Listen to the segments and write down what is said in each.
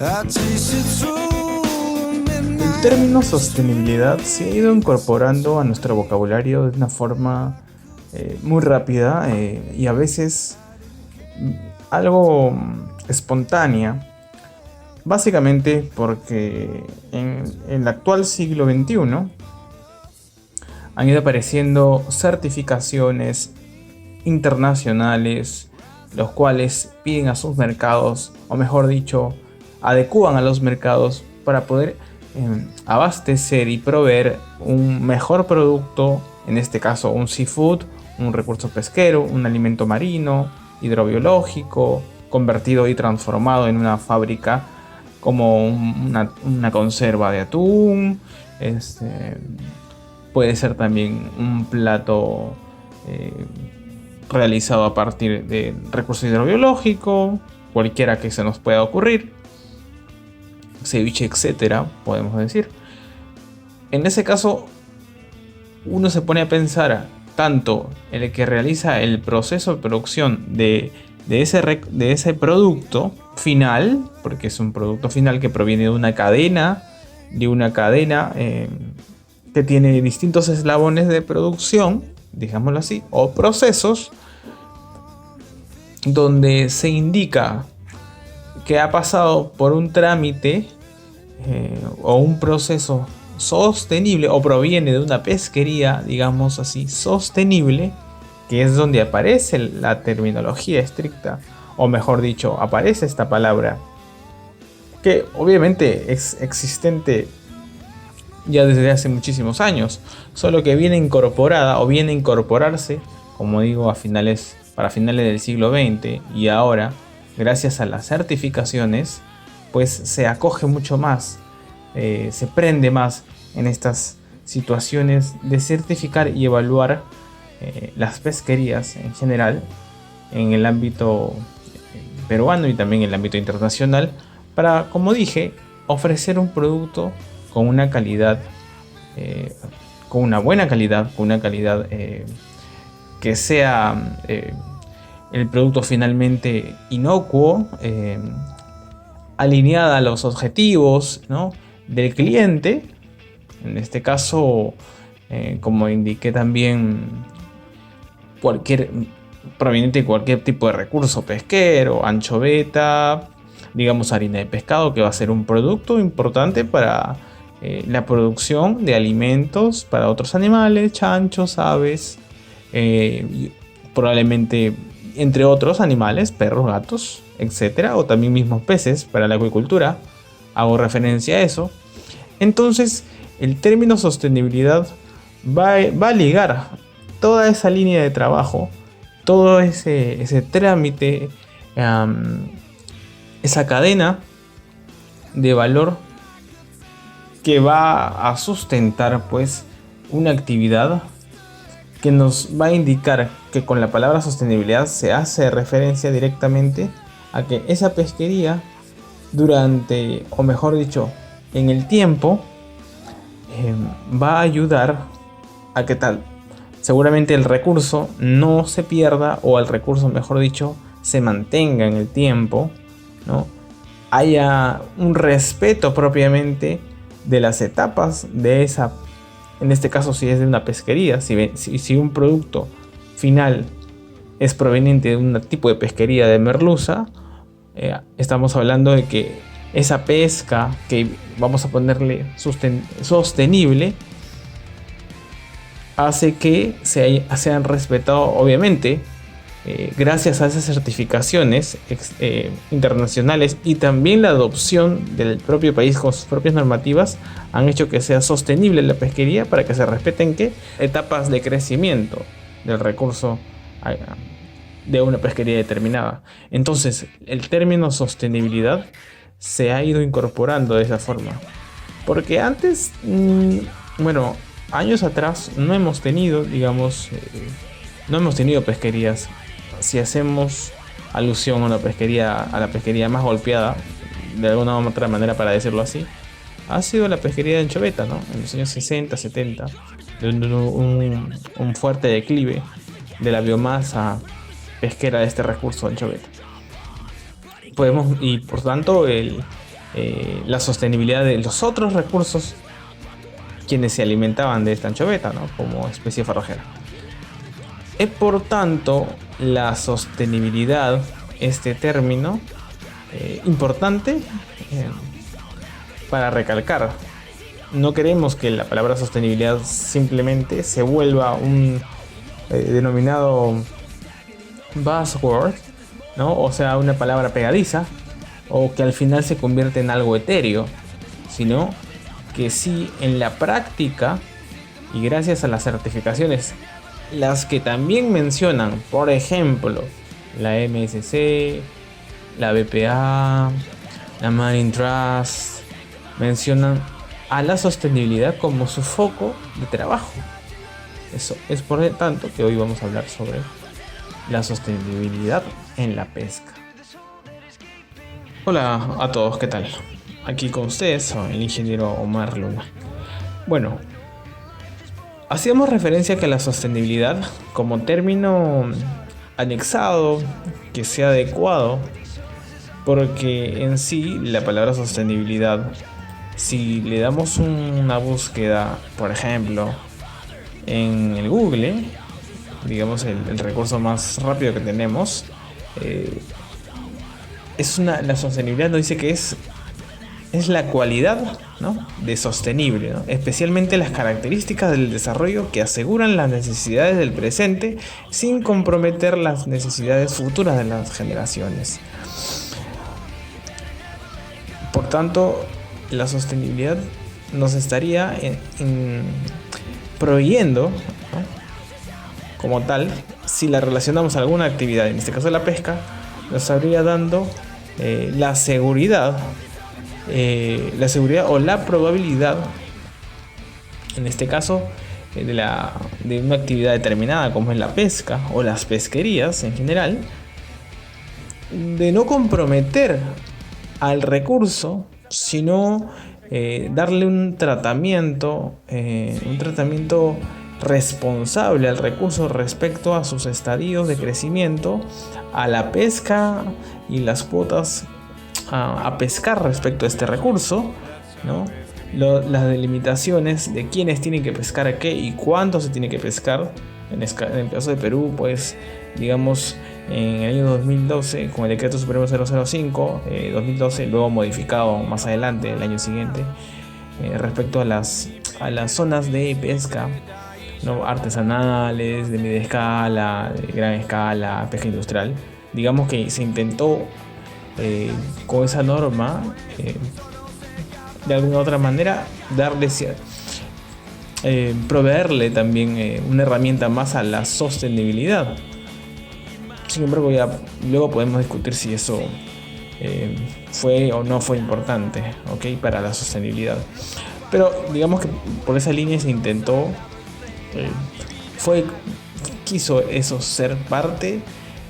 El término sostenibilidad se ha ido incorporando a nuestro vocabulario de una forma muy rápida y a veces algo espontánea, básicamente porque en el actual siglo XXI han ido apareciendo certificaciones internacionales, los cuales piden a sus mercados, o mejor dicho, adecúan a los mercados para poder abastecer y proveer un mejor producto, en este caso un seafood, un recurso pesquero, un alimento marino, hidrobiológico, convertido y transformado en una fábrica como una conserva de atún. Puede ser también un plato realizado a partir de recurso hidrobiológico, cualquiera que se nos pueda ocurrir, ceviche, etcétera, podemos decir. En ese caso, uno se pone a pensar tanto en el que realiza el proceso de producción de ese producto final, porque es un producto final que proviene de una cadena, que tiene distintos eslabones de producción, digámoslo así, o procesos, donde se indica que ha pasado por un trámite o un proceso sostenible, o proviene de una pesquería, digamos así, sostenible, que es donde aparece la terminología estricta, o mejor dicho, aparece esta palabra, que obviamente es existente ya desde hace muchísimos años, solo que viene incorporada o viene a incorporarse, como digo, para finales del siglo XX, y ahora, gracias a las certificaciones, pues se acoge mucho más, se prende más en estas situaciones de certificar y evaluar las pesquerías en general, en el ámbito peruano y también en el ámbito internacional, para, como dije, ofrecer un producto con una calidad, con una buena calidad, con una calidad que sea el producto finalmente inocuo, alineada a los objetivos, ¿no?, del cliente. En este caso, como indiqué también, proveniente de cualquier tipo de recurso pesquero, anchoveta, digamos harina de pescado, que va a ser un producto importante para la producción de alimentos para otros animales, chanchos, aves, probablemente entre otros animales, perros, gatos, etcétera, o también mismos peces para la acuicultura. Hago referencia a eso. Entonces, el término sostenibilidad va a ligar toda esa línea de trabajo, todo ese trámite, esa cadena de valor que va a sustentar pues una actividad que nos va a indicar que con la palabra sostenibilidad se hace referencia directamente a que esa pesquería durante, o mejor dicho, en el tiempo, va a ayudar a que seguramente el recurso no se pierda, o el recurso, mejor dicho, se mantenga en el tiempo, ¿no? Haya un respeto propiamente de las etapas de esa, en este caso si es de una pesquería, si un producto final es proveniente de un tipo de pesquería de merluza, estamos hablando de que esa pesca, que vamos a ponerle sostenible, hace que sean respetados, obviamente, gracias a esas certificaciones internacionales, y también la adopción del propio país con sus propias normativas han hecho que sea sostenible la pesquería, para que se respeten etapas de crecimiento del recurso de una pesquería determinada. Entonces, el término sostenibilidad se ha ido incorporando de esa forma, porque antes, bueno, años atrás no hemos tenido, digamos, no hemos tenido pesquerías. Si hacemos alusión a la pesquería más golpeada, de alguna u otra manera para decirlo así, ha sido la pesquería de anchoveta, ¿no? En los años 60, 70, de un fuerte declive de la biomasa pesquera de este recurso anchoveta. Y por tanto la sostenibilidad de los otros recursos quienes se alimentaban de esta anchoveta, ¿no? Como especie forrajera. Es por tanto la sostenibilidad, este término importante para recalcar. No queremos que la palabra sostenibilidad simplemente se vuelva un denominado buzzword, ¿no? O sea, una palabra pegadiza, o que al final se convierte en algo etéreo, sino que sí en la práctica, y gracias a las certificaciones, las que también mencionan, por ejemplo, la MSC, la BPA, la Marine Trust, mencionan a la sostenibilidad como su foco de trabajo. Eso es por lo tanto que hoy vamos a hablar sobre la sostenibilidad en la pesca. Hola a todos, ¿qué tal? Aquí con ustedes soy el ingeniero Omar Luna. Bueno, hacíamos referencia a que la sostenibilidad como término anexado, que sea adecuado, porque en sí la palabra sostenibilidad, si le damos una búsqueda, por ejemplo, en el Google, digamos el recurso más rápido que tenemos, la sostenibilidad nos dice que es la cualidad, ¿no?, de sostenible, ¿no?, especialmente las características del desarrollo que aseguran las necesidades del presente sin comprometer las necesidades futuras de las generaciones. Por tanto, la sostenibilidad nos estaría proveyendo, ¿no?, como tal, si la relacionamos a alguna actividad, en este caso la pesca, nos estaría dando la seguridad o la probabilidad, en este caso, de una actividad determinada, como es la pesca o las pesquerías en general, de no comprometer al recurso, sino darle un tratamiento responsable al recurso respecto a sus estadios de crecimiento, a la pesca y las cuotas a pescar respecto a este recurso, ¿no? Las delimitaciones de quiénes tienen que pescar qué y cuánto se tiene que pescar. En el caso de Perú, pues, digamos, en el año 2012, con el decreto supremo 005, 2012, luego modificado más adelante, el año siguiente, respecto a las zonas de pesca, ¿no?, artesanales, de media escala, de gran escala, pesca industrial. Digamos que se intentó con esa norma, de alguna u otra manera, proveerle también una herramienta más a la sostenibilidad. Sin embargo, ya luego podemos discutir si eso fue o no fue importante, ¿okay?, para la sostenibilidad. Pero digamos que por esa línea se intentó, quiso eso ser parte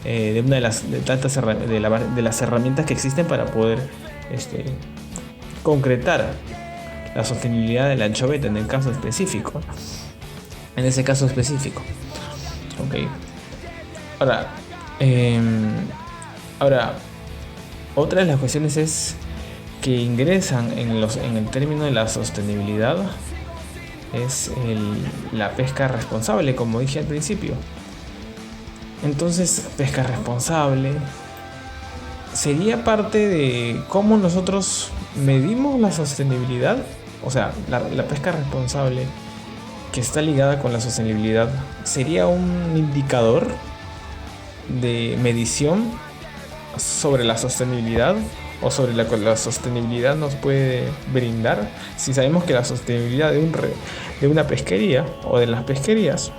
de una de las herramientas que existen para poder concretar la sostenibilidad de la anchoveta en ese caso específico. Okay. Ahora, otra de las cuestiones es que ingresan en el término de la sostenibilidad es la pesca responsable, como dije al principio. Entonces, pesca responsable sería parte de cómo nosotros medimos la sostenibilidad. O sea, la pesca responsable, que está ligada con la sostenibilidad, sería un indicador de medición sobre la sostenibilidad, o sobre la sostenibilidad nos puede brindar. Si sabemos que la sostenibilidad de una pesquería o de las pesquerías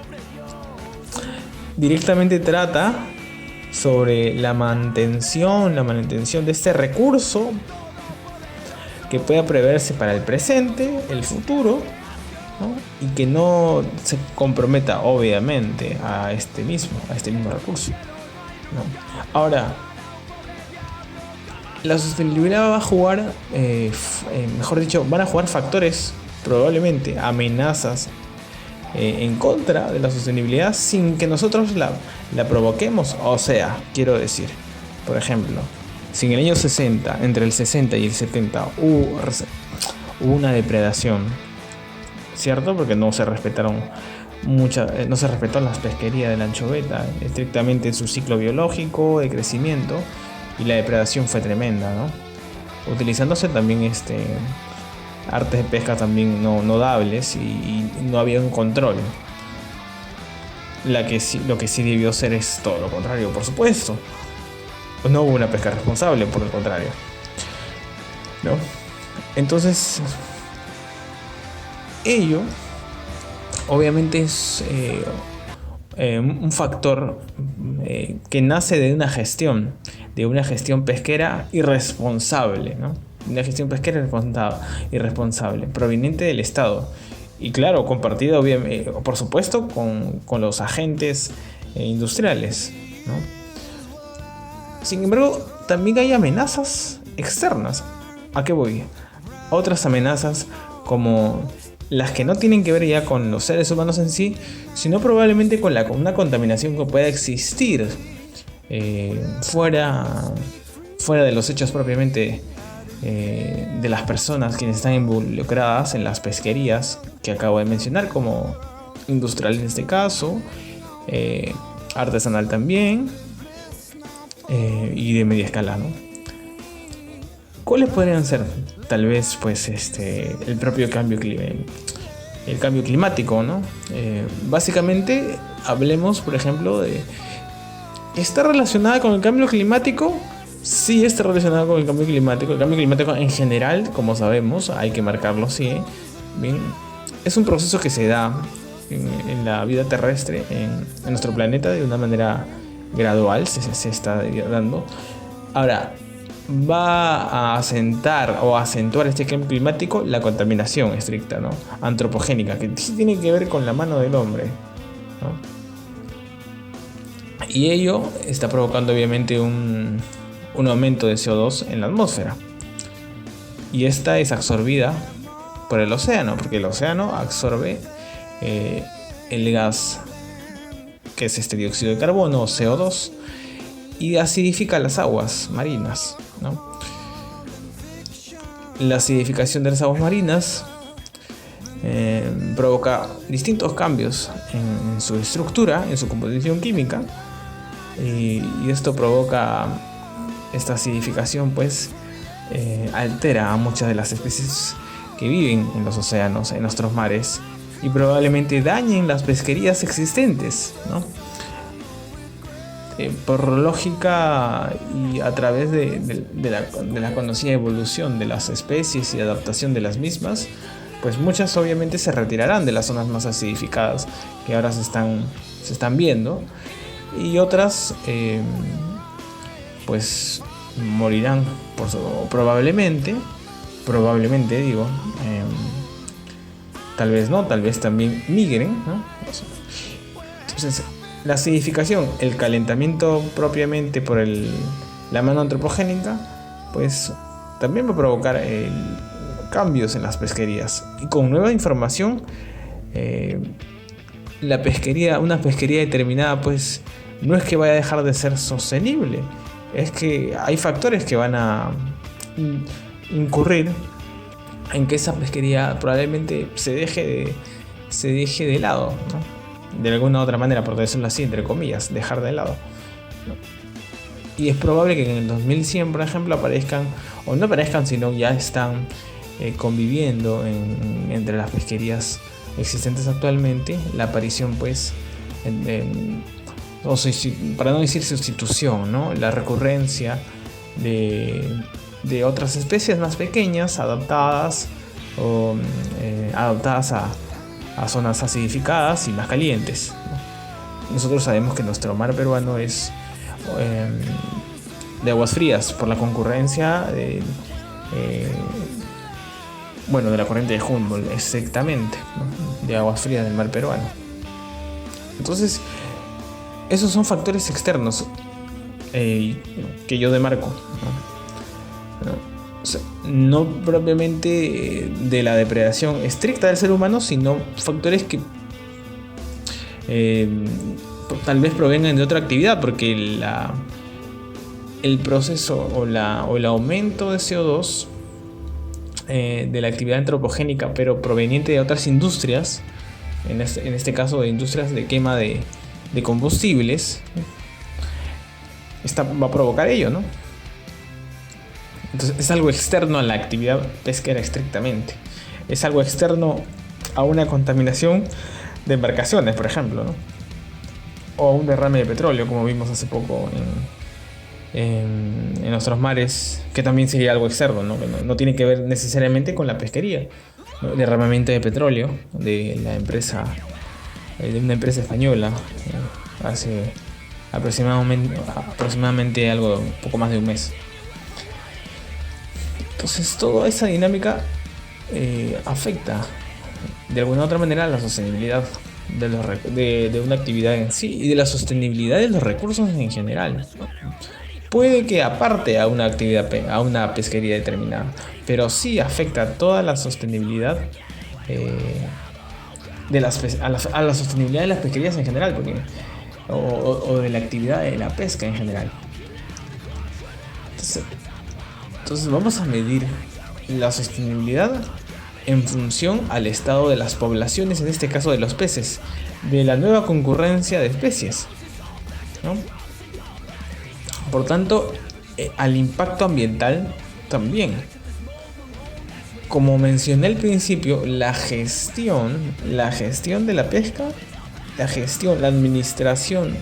directamente trata sobre la manutención de este recurso que pueda preverse para el presente, el futuro, ¿no?, y que no se comprometa obviamente a este mismo recurso, ¿no? Ahora, la sostenibilidad va a jugar, mejor dicho, van a jugar factores, probablemente amenazas, en contra de la sostenibilidad sin que nosotros la provoquemos. O sea, quiero decir, por ejemplo, Si en el año 60, entre el 60 y el 70, hubo una depredación, ¿cierto? Porque no se respetaron no se respetó las pesquerías de la anchoveta, estrictamente su ciclo biológico de crecimiento, y la depredación fue tremenda, ¿no? Utilizándose también artes de pesca también no nodables, y no había un control. Lo que sí debió ser es todo lo contrario, por supuesto. No hubo una pesca responsable, por el contrario, ¿no? Entonces, ello obviamente es un factor que nace de una gestión pesquera irresponsable, ¿no? Una gestión pesquera irresponsable, proveniente del Estado. Y claro, compartida por supuesto con los agentes industriales, ¿no? Sin embargo, también hay amenazas externas. ¿A qué voy? Otras amenazas como las que no tienen que ver ya con los seres humanos en sí, sino probablemente con una contaminación que pueda existir fuera de los hechos propiamente de las personas quienes están involucradas en las pesquerías que acabo de mencionar, como industrial en este caso, artesanal también, y de media escala, ¿no? ¿Cuáles podrían ser? Tal vez pues el propio cambio climático, ¿no? Básicamente hablemos, por ejemplo, de ¿está relacionada con el cambio climático? Sí, está relacionada con el cambio climático. El cambio climático en general, como sabemos, hay que marcarlo, sí. Bien, es un proceso que se da en la vida terrestre, en nuestro planeta, de una manera gradual, se está dando. Ahora, va a acentuar este cambio climático la contaminación estricta, ¿no? Antropogénica, que sí tiene que ver con la mano del hombre, ¿no? Y ello está provocando obviamente un aumento de CO2 en la atmósfera. Y esta es absorbida por el océano, porque el océano absorbe el gas que es dióxido de carbono o CO2 y acidifica las aguas marinas, ¿no? La acidificación de las aguas marinas provoca distintos cambios en su estructura, en su composición química, y esto provoca, esta acidificación pues altera a muchas de las especies que viven en los océanos, en nuestros mares, y probablemente dañen las pesquerías existentes, ¿no? Por lógica y a través de la conocida evolución de las especies y adaptación de las mismas, pues muchas obviamente se retirarán de las zonas más acidificadas que ahora se están viendo, y otras pues morirán probablemente digo, tal vez no, tal vez también migren, ¿no? Entonces, la acidificación, el calentamiento propiamente por la mano antropogénica, pues también va a provocar cambios en las pesquerías. Y con nueva información, una pesquería determinada, pues no es que vaya a dejar de ser sostenible, es que hay factores que van a incurrir en que esa pesquería probablemente se deje de lado, ¿no? De alguna u otra manera, por decirlo así, entre comillas, dejar de lado, ¿no? Y es probable que en el 2100, por ejemplo, aparezcan, o no aparezcan, sino ya están conviviendo entre las pesquerías existentes actualmente, la aparición, pues, para no decir sustitución, ¿no? La recurrencia de otras especies más pequeñas, adaptadas a zonas acidificadas y más calientes, ¿no? Nosotros sabemos que nuestro mar peruano es de aguas frías por la concurrencia de la corriente de Humboldt, exactamente, ¿no? De aguas frías del mar peruano. Entonces, esos son factores externos que yo demarco, ¿no? O sea, no propiamente de la depredación estricta del ser humano, sino factores que tal vez provengan de otra actividad, porque el proceso o el aumento de CO2 de la actividad antropogénica, pero proveniente de otras industrias, en este caso de industrias de quema de combustibles, va a provocar ello, ¿no? Entonces es algo externo a la actividad pesquera estrictamente. Es algo externo a una contaminación de embarcaciones, por ejemplo, ¿no? O a un derrame de petróleo, como vimos hace poco en nuestros mares, que también sería algo externo, ¿no? Que no tiene que ver necesariamente con la pesquería, ¿no? Derramamiento de petróleo de una empresa española, hace aproximadamente algo, poco más de un mes. Entonces toda esa dinámica afecta de alguna u otra manera la sostenibilidad de una actividad en sí y de la sostenibilidad de los recursos en general. Puede que aparte a una actividad, a una pesquería determinada, pero sí afecta toda la sostenibilidad a la sostenibilidad de las pesquerías en general, o de la actividad de la pesca en general. Entonces vamos a medir la sostenibilidad en función al estado de las poblaciones, en este caso de los peces, de la nueva concurrencia de especies, ¿no? Por tanto, al impacto ambiental también. Como mencioné al principio, la gestión de la pesca, la administración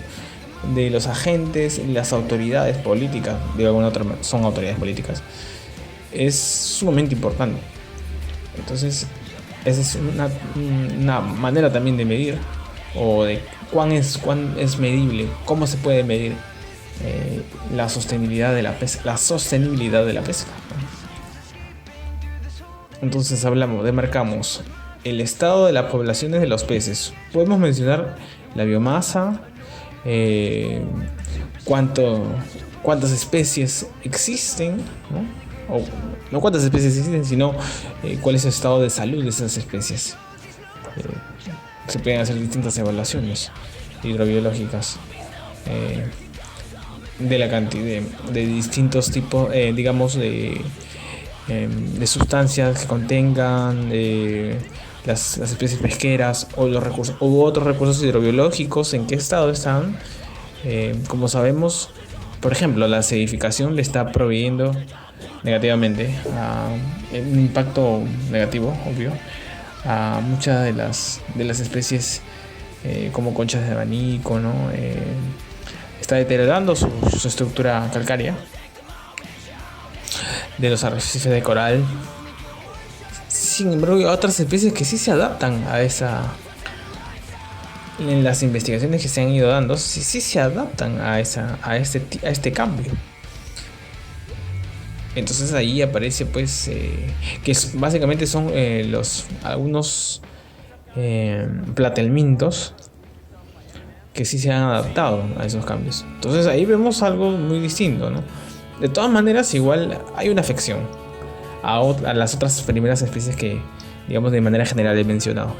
de los agentes, las autoridades políticas, de alguna otra son autoridades políticas, es sumamente importante. Entonces, esa es una manera también de medir, o de cuán es medible, cómo se puede medir la sostenibilidad de la pesca. Entonces demarcamos el estado de las poblaciones de los peces. Podemos mencionar la biomasa, cuántas especies existen, ¿no? O no cuántas especies existen, sino cuál es el estado de salud de esas especies. Se pueden hacer distintas evaluaciones hidrobiológicas de la cantidad de distintos tipos, digamos, de sustancias que contengan las especies pesqueras o los recursos u otros recursos hidrobiológicos, en qué estado están. Como sabemos, por ejemplo, la acidificación le está proveyendo negativamente un impacto negativo, obvio, a muchas de las especies, como conchas de abanico, ¿no? Está deteriorando su estructura calcárea de los arrecifes de coral. Sin embargo, hay otras especies que sí se adaptan a esa. En las investigaciones que se han ido dando, sí se adaptan a este cambio. Entonces ahí aparece, pues, que básicamente son algunos platelmintos que sí se han adaptado a esos cambios. Entonces ahí vemos algo muy distinto, ¿no? De todas maneras, igual hay una afección a las otras primeras especies que, digamos, de manera general he mencionado.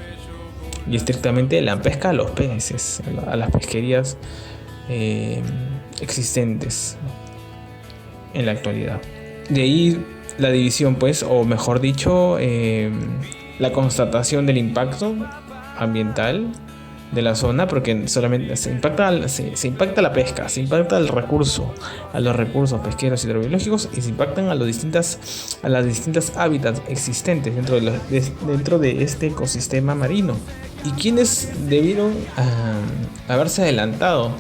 Y estrictamente la pesca a los peces, a las pesquerías existentes en la actualidad. De ahí la división, pues, o mejor dicho, la constatación del impacto ambiental de la zona, porque solamente se impacta la pesca, se impacta el recurso, a los recursos pesqueros hidrobiológicos, y se impactan a las distintas hábitats existentes dentro de este ecosistema marino. Y quienes debieron haberse adelantado,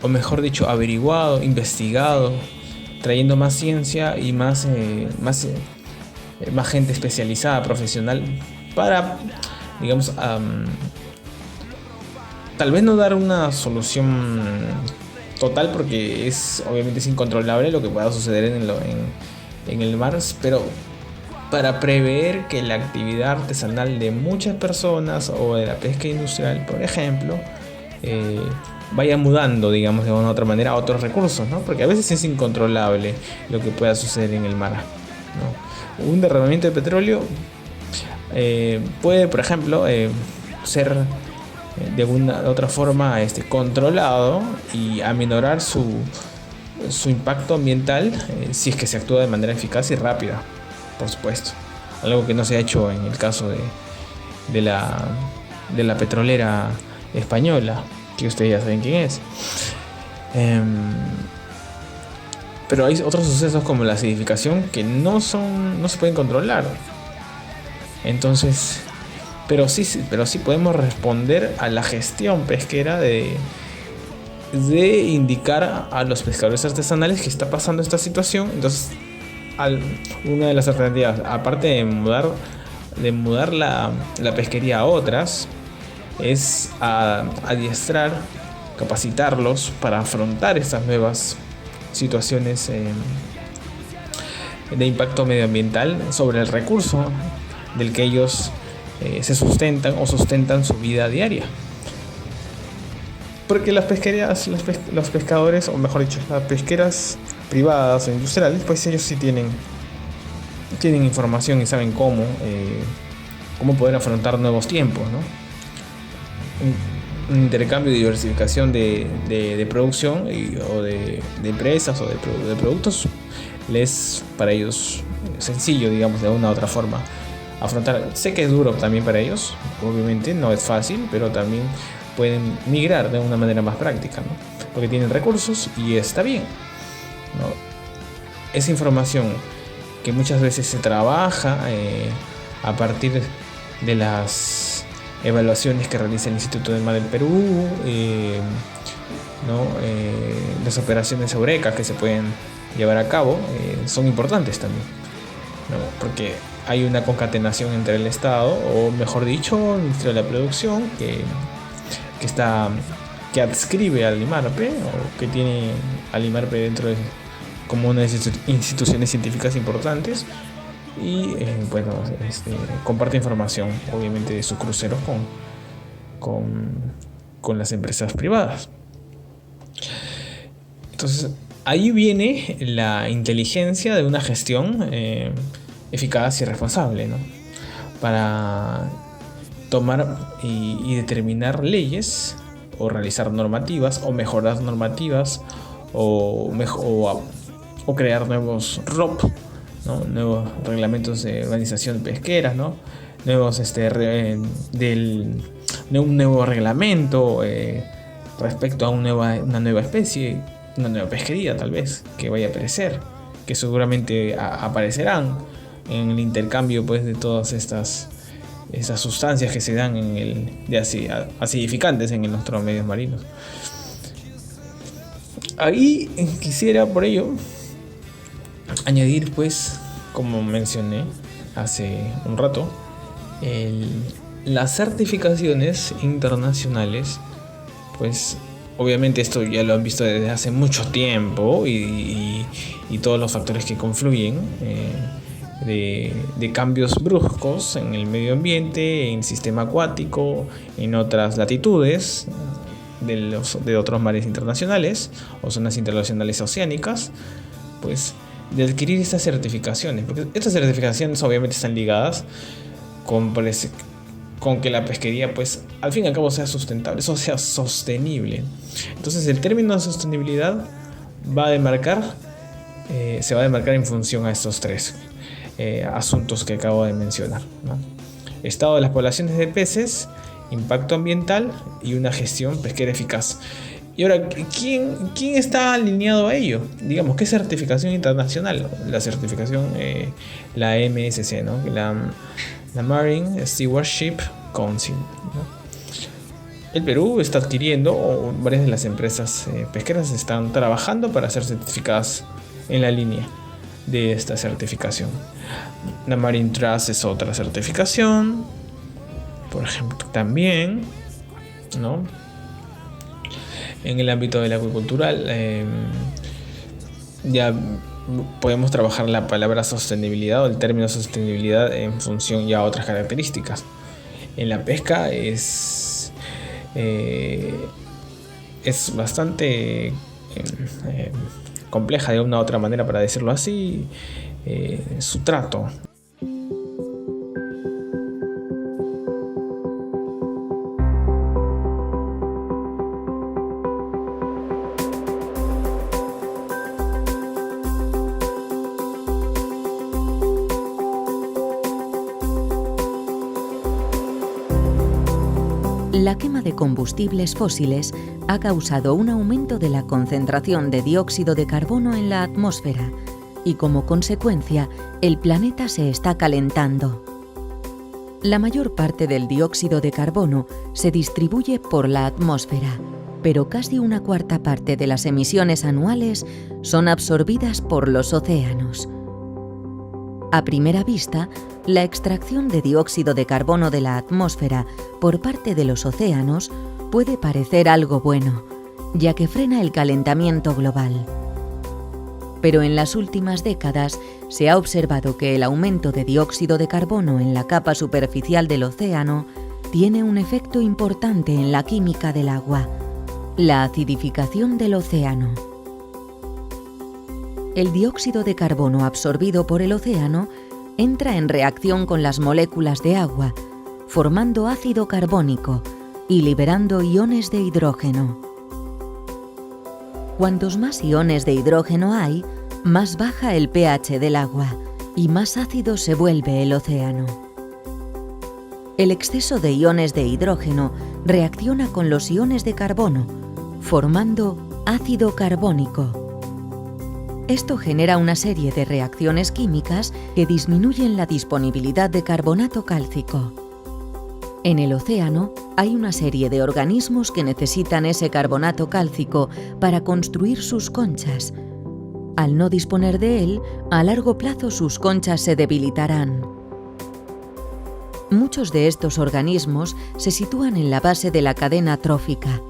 o mejor dicho, averiguado, investigado, trayendo más ciencia y más gente especializada, profesional, para, digamos, tal vez no dar una solución total, porque obviamente es incontrolable lo que pueda suceder en el mar, pero para prever que la actividad artesanal de muchas personas o de la pesca industrial, por ejemplo, vaya mudando, digamos, de una u otra manera a otros recursos, ¿no? Porque a veces es incontrolable lo que pueda suceder en el mar, ¿no? Un derramamiento de petróleo puede, por ejemplo, ser de alguna otra forma controlado y aminorar su impacto ambiental si es que se actúa de manera eficaz y rápida, por supuesto. Algo que no se ha hecho en el caso de la petrolera española, que ustedes ya saben quién es. Pero hay otros sucesos como la acidificación que no se pueden controlar. Entonces, pero sí podemos responder a la gestión pesquera de indicar a los pescadores artesanales que está pasando esta situación. Entonces, una de las alternativas, aparte de mudar la pesquería a otras, es adiestrar, capacitarlos para afrontar estas nuevas situaciones de impacto medioambiental sobre el recurso del que ellos se sustentan o sustentan su vida diaria. Porque las pesquerías, los pescadores, o mejor dicho, las pesqueras privadas o industriales, pues ellos sí tienen información y saben cómo poder afrontar nuevos tiempos, ¿no? Un intercambio y diversificación de producción o de empresas o de productos les para ellos sencillo, digamos, de una u otra forma afrontar. Sé que es duro también para ellos, obviamente no es fácil, pero también pueden migrar de una manera más práctica, ¿no? Porque tienen recursos y está bien, ¿no? Esa información que muchas veces se trabaja a partir de las evaluaciones que realiza el Instituto del Mar del Perú, ¿no? Las operaciones Eureka que se pueden llevar a cabo son importantes también, ¿no? Porque hay una concatenación entre el Estado, o mejor dicho, el Ministerio de la Producción, que adscribe al IMARPE, o que tiene al IMARPE dentro de como una de las instituciones científicas importantes, y comparte información, obviamente, de sus cruceros con las empresas privadas. Entonces, ahí viene la inteligencia de una gestión eficaz y responsable, ¿no? Para tomar y determinar leyes, o realizar normativas, o mejorar normativas, o crear nuevos ROP, ¿no? Nuevos reglamentos de organización pesquera, ¿no? Un nuevo reglamento respecto a una nueva especie, una nueva pesquería tal vez que vaya a aparecer, que seguramente aparecerán en el intercambio, pues, de todas esas sustancias que se dan acidificantes en nuestros medios marinos. Ahí quisiera por ello añadir, pues, como mencioné hace un rato, las certificaciones internacionales. Pues obviamente esto ya lo han visto desde hace mucho tiempo, y todos los factores que confluyen de cambios bruscos en el medio ambiente, en el sistema acuático, en otras latitudes de otros mares internacionales o zonas internacionales oceánicas, pues de adquirir estas certificaciones, porque estas certificaciones obviamente están ligadas con que la pesquería, pues, al fin y al cabo sea sustentable, o sea sostenible. Entonces el término de sostenibilidad se va a demarcar en función a estos tres asuntos que acabo de mencionar, ¿no? Estado de las poblaciones de peces, impacto ambiental y una gestión pesquera eficaz. Y ahora, ¿quién está alineado a ello? Digamos, ¿qué certificación internacional? La certificación, la MSC, ¿no? La Marine Stewardship Council, ¿no? El Perú está adquiriendo, o varias de las empresas pesqueras están trabajando para ser certificadas en la línea de esta certificación. La Marine Trust es otra certificación, por ejemplo, también, ¿no? En el ámbito de la acuicultura, ya podemos trabajar la palabra sostenibilidad o el término sostenibilidad en función ya a otras características. En la pesca es bastante compleja de una u otra manera, para decirlo así, su trato. La quema de combustibles fósiles ha causado un aumento de la concentración de dióxido de carbono en la atmósfera y, como consecuencia, el planeta se está calentando. La mayor parte del dióxido de carbono se distribuye por la atmósfera, pero casi una cuarta parte de las emisiones anuales son absorbidas por los océanos. A primera vista, la extracción de dióxido de carbono de la atmósfera por parte de los océanos puede parecer algo bueno, ya que frena el calentamiento global. Pero en las últimas décadas se ha observado que el aumento de dióxido de carbono en la capa superficial del océano tiene un efecto importante en la química del agua: la acidificación del océano. El dióxido de carbono absorbido por el océano entra en reacción con las moléculas de agua, formando ácido carbónico y liberando iones de hidrógeno. Cuantos más iones de hidrógeno hay, más baja el pH del agua y más ácido se vuelve el océano. El exceso de iones de hidrógeno reacciona con los iones de carbono, formando ácido carbónico. Esto genera una serie de reacciones químicas que disminuyen la disponibilidad de carbonato cálcico. En el océano hay una serie de organismos que necesitan ese carbonato cálcico para construir sus conchas. Al no disponer de él, a largo plazo sus conchas se debilitarán. Muchos de estos organismos se sitúan en la base de la cadena trófica,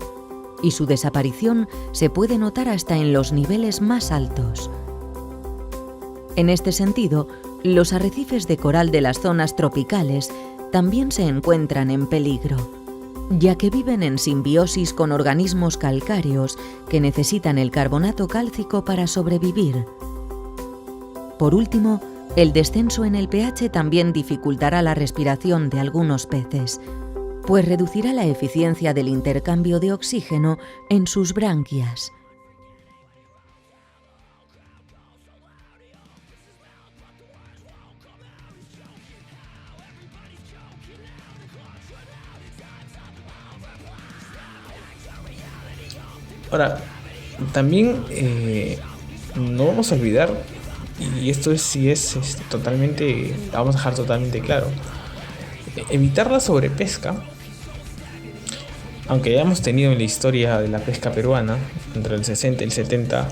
y su desaparición se puede notar hasta en los niveles más altos. En este sentido, los arrecifes de coral de las zonas tropicales también se encuentran en peligro, ya que viven en simbiosis con organismos calcáreos que necesitan el carbonato cálcico para sobrevivir. Por último, el descenso en el pH también dificultará la respiración de algunos peces, pues reducirá la eficiencia del intercambio de oxígeno en sus branquias. Ahora, también no vamos a olvidar, y esto sí es totalmente, la vamos a dejar totalmente claro, evitar la sobrepesca. Aunque ya hemos tenido en la historia de la pesca peruana, entre el 60 y el 70,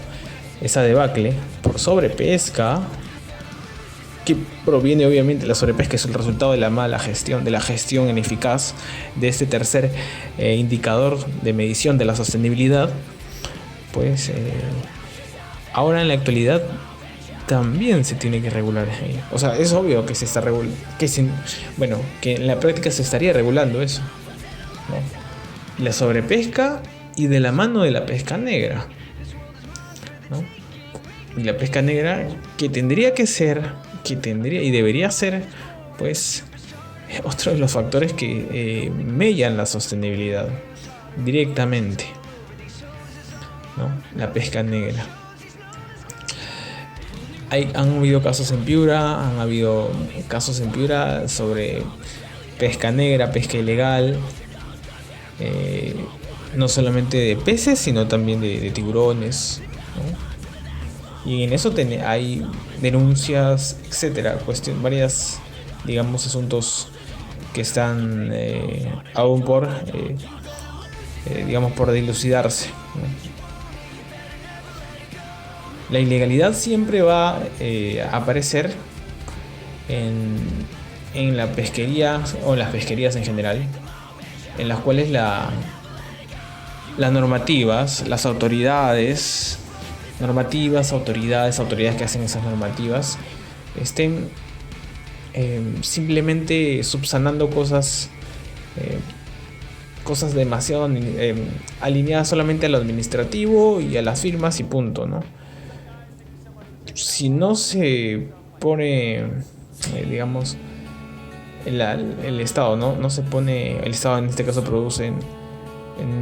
esa debacle por sobrepesca, que proviene obviamente, la sobrepesca es el resultado de la mala gestión, de la gestión ineficaz de este tercer indicador de medición de la sostenibilidad. Pues ahora en la actualidad también se tiene que regular. O sea, es obvio que se está regulando, que en la práctica se estaría regulando eso, ¿no? La sobrepesca y de la mano de la pesca negra, ¿no? Y la pesca negra que tendría y debería ser, pues, otro de los factores que mellan la sostenibilidad directamente, ¿no? La pesca negra. Han habido casos en Piura, sobre pesca negra, pesca ilegal. No solamente de peces, sino también de tiburones, ¿no? Y en eso hay denuncias, etcétera, varias, digamos, asuntos que están aún por dilucidarse, ¿no? La ilegalidad siempre va a aparecer en la pesquería o en las pesquerías en general, en las cuales las normativas, las autoridades que hacen esas normativas estén simplemente subsanando cosas demasiado alineadas solamente a lo administrativo y a las firmas y punto, ¿no? Si no se pone, digamos, el Estado, no se pone, el Estado en este caso produce,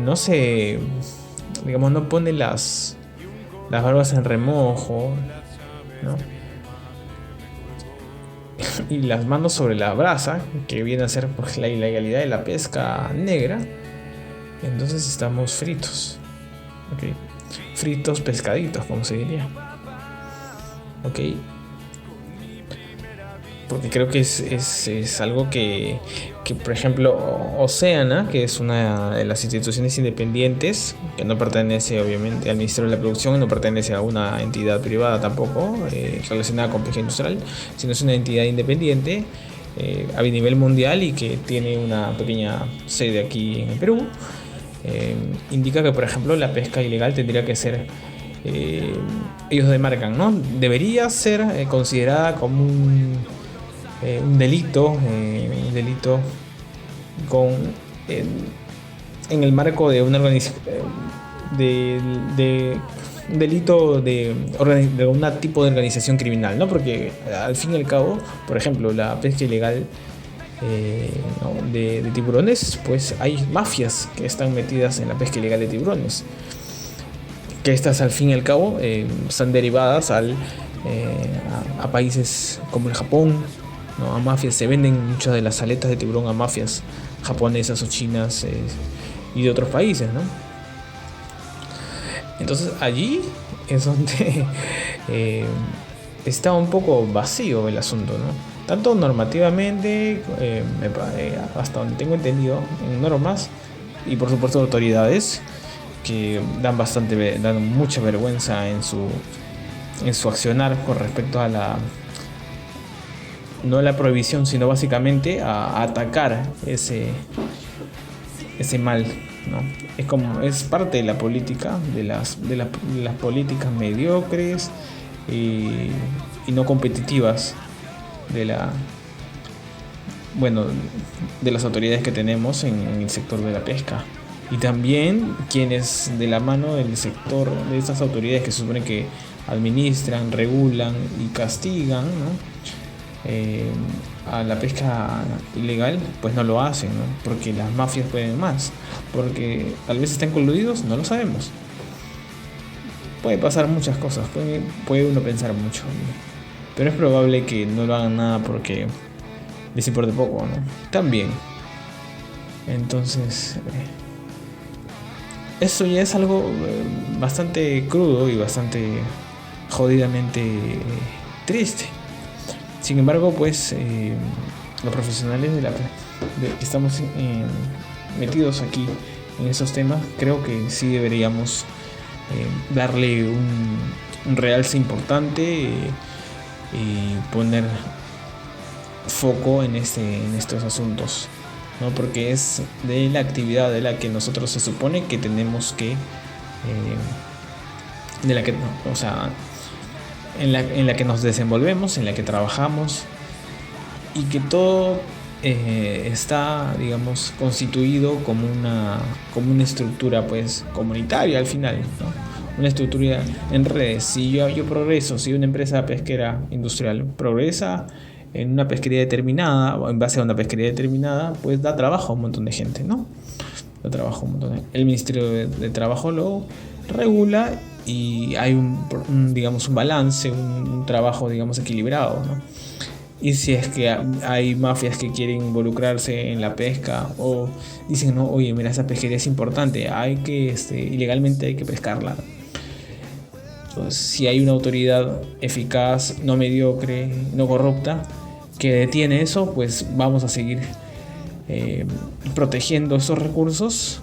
no pone las barbas en remojo, ¿no? Y las manos sobre la brasa, que viene a ser pues la ilegalidad de la pesca negra, Entonces estamos fritos, ¿ok? Fritos pescaditos, como se diría, ¿ok? Porque creo que es algo que, por ejemplo, Oceana, que es una de las instituciones independientes, que no pertenece obviamente al Ministerio de la Producción, no pertenece a una entidad privada tampoco, relacionada con pesca industrial, sino es una entidad independiente a nivel mundial y que tiene una pequeña sede aquí en el Perú. Indica que, por ejemplo, la pesca ilegal tendría que ser, ellos demarcan, ¿no? Debería ser considerada como un delito con, en el marco de una organización, de un delito de un tipo de organización criminal, ¿no? Porque al fin y al cabo, por ejemplo, la pesca ilegal ¿no? de tiburones, pues hay mafias que están metidas en la pesca ilegal de tiburones, que estas al fin y al cabo están derivadas a países como el Japón, ¿no? A mafias, se venden muchas de las aletas de tiburón a mafias japonesas o chinas y de otros países, ¿no? Entonces allí es donde está un poco vacío el asunto, ¿no? Tanto normativamente, hasta donde tengo entendido, en normas y por supuesto autoridades que dan mucha vergüenza en su accionar con respecto a no a la prohibición, sino básicamente a atacar ese mal, ¿no? Es parte de la política, de las políticas mediocres y no competitivas de las autoridades que tenemos en el sector de la pesca. Y también quienes de la mano del sector, de estas autoridades que se supone que administran, regulan y castigan, ¿no? A la pesca ilegal, pues no lo hacen, ¿no? Porque las mafias pueden más, porque tal vez estén coludidos, no lo sabemos. Puede pasar muchas cosas, puede uno pensar mucho, ¿no? Pero es probable que no lo hagan nada porque les importe poco, ¿no? También. Entonces, eso ya es algo bastante crudo y bastante jodidamente triste. Sin embargo, pues los profesionales que estamos metidos aquí en esos temas, creo que sí deberíamos darle un realce importante y poner foco en estos asuntos, ¿no? Porque es de la actividad de la que nosotros se supone que tenemos que de la que, o sea, en la que nos desenvolvemos, en la que trabajamos, y que todo está, digamos, constituido como una estructura, pues, comunitaria al final, ¿no? Una estructura en redes. Si yo progreso, si una empresa pesquera industrial progresa en una pesquería determinada o en base a una pesquería determinada, pues da trabajo a un montón de gente, ¿no? Da trabajo a un montón el Ministerio de Trabajo lo regula y hay digamos, un balance, un trabajo, digamos, equilibrado, ¿no? Y si es que hay mafias que quieren involucrarse en la pesca o dicen, no, oye, mira, esa pesquería es importante, ilegalmente hay que pescarla. Entonces, si hay una autoridad eficaz, no mediocre, no corrupta, que detiene eso, pues vamos a seguir protegiendo esos recursos.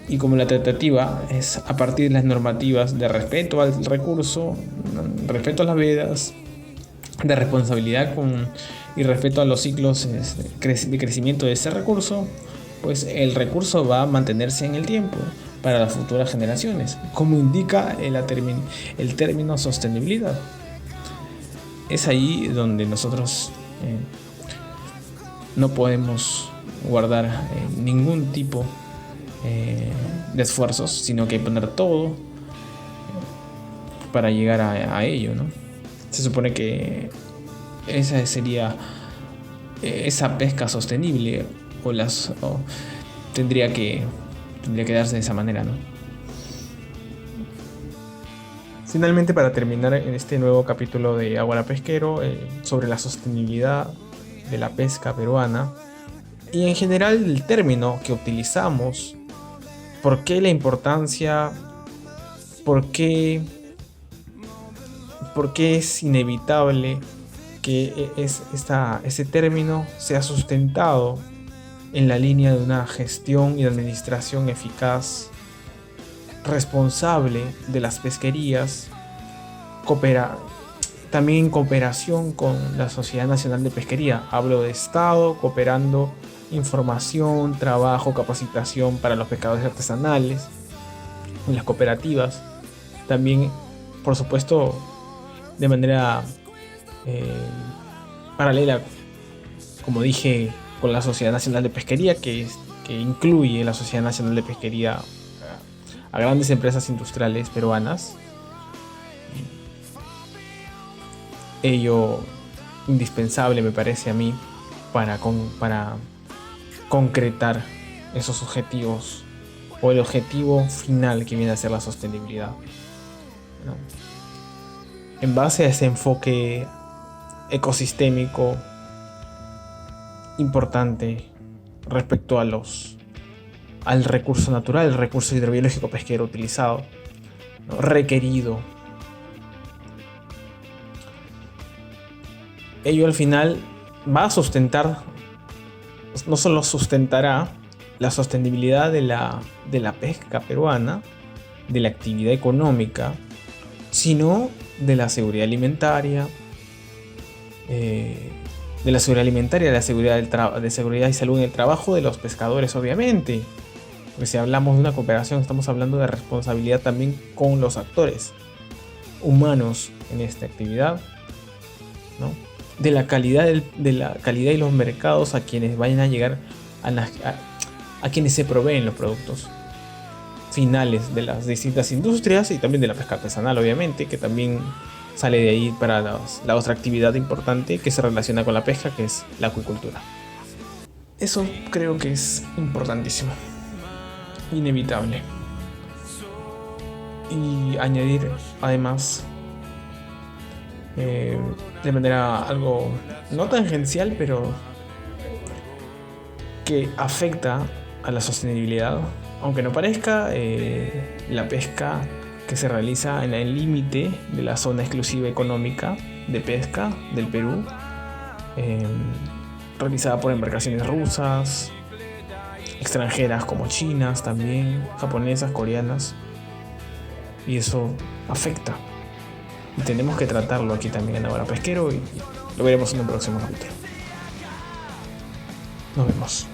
Y como la tratativa es a partir de las normativas de respeto al recurso, respeto a las vedas, de responsabilidad y respeto a los ciclos de crecimiento de ese recurso, pues el recurso va a mantenerse en el tiempo para las futuras generaciones, como indica el término sostenibilidad. Es ahí donde nosotros no podemos guardar ningún tipo de esfuerzos, sino que hay que poner todo para llegar a ello, ¿no? Se supone que esa sería esa pesca sostenible tendría que darse de esa manera, ¿no? Finalmente, para terminar en este nuevo capítulo de Águara Pesquero sobre la sostenibilidad de la pesca peruana y en general el término que utilizamos ¿Por qué la importancia? ¿Por qué es inevitable que ese término sea sustentado en la línea de una gestión y administración eficaz, responsable de las pesquerías, también en cooperación con la Sociedad Nacional de Pesquería? Hablo de Estado cooperando, información, trabajo, capacitación para los pescadores artesanales, en las cooperativas, también, por supuesto, de manera paralela, como dije, con la Sociedad Nacional de Pesquería, que incluye la Sociedad Nacional de Pesquería a grandes empresas industriales peruanas. Ello indispensable, me parece a mí, para concretar esos objetivos, o el objetivo final que viene a ser la sostenibilidad, ¿no? En base a ese enfoque ecosistémico importante respecto al recurso natural, el recurso hidrobiológico pesquero utilizado, ¿no? Requerido. Ello al final va a sustentar, no solo sustentará la sostenibilidad de la pesca peruana, de la actividad económica, sino de la seguridad alimentaria, de la seguridad y salud en el trabajo de los pescadores, obviamente. Porque si hablamos de una cooperación, estamos hablando de responsabilidad también con los actores humanos en esta actividad, ¿no? De la calidad y los mercados a quienes vayan a llegar, a quienes se proveen los productos finales de las distintas industrias, y también de la pesca artesanal, obviamente, que también sale de ahí para la otra actividad importante que se relaciona con la pesca, que es la acuicultura. Eso creo que es importantísimo, inevitable. Y añadir además, de manera algo no tangencial, pero que afecta a la sostenibilidad, aunque no parezca, la pesca que se realiza en el límite de la zona exclusiva económica de pesca del Perú, realizada por embarcaciones rusas, extranjeras como chinas, también japonesas, coreanas, y eso afecta. Y tenemos que tratarlo aquí también en Ahora Pesquero, y lo veremos en un próximo capítulo. Nos vemos.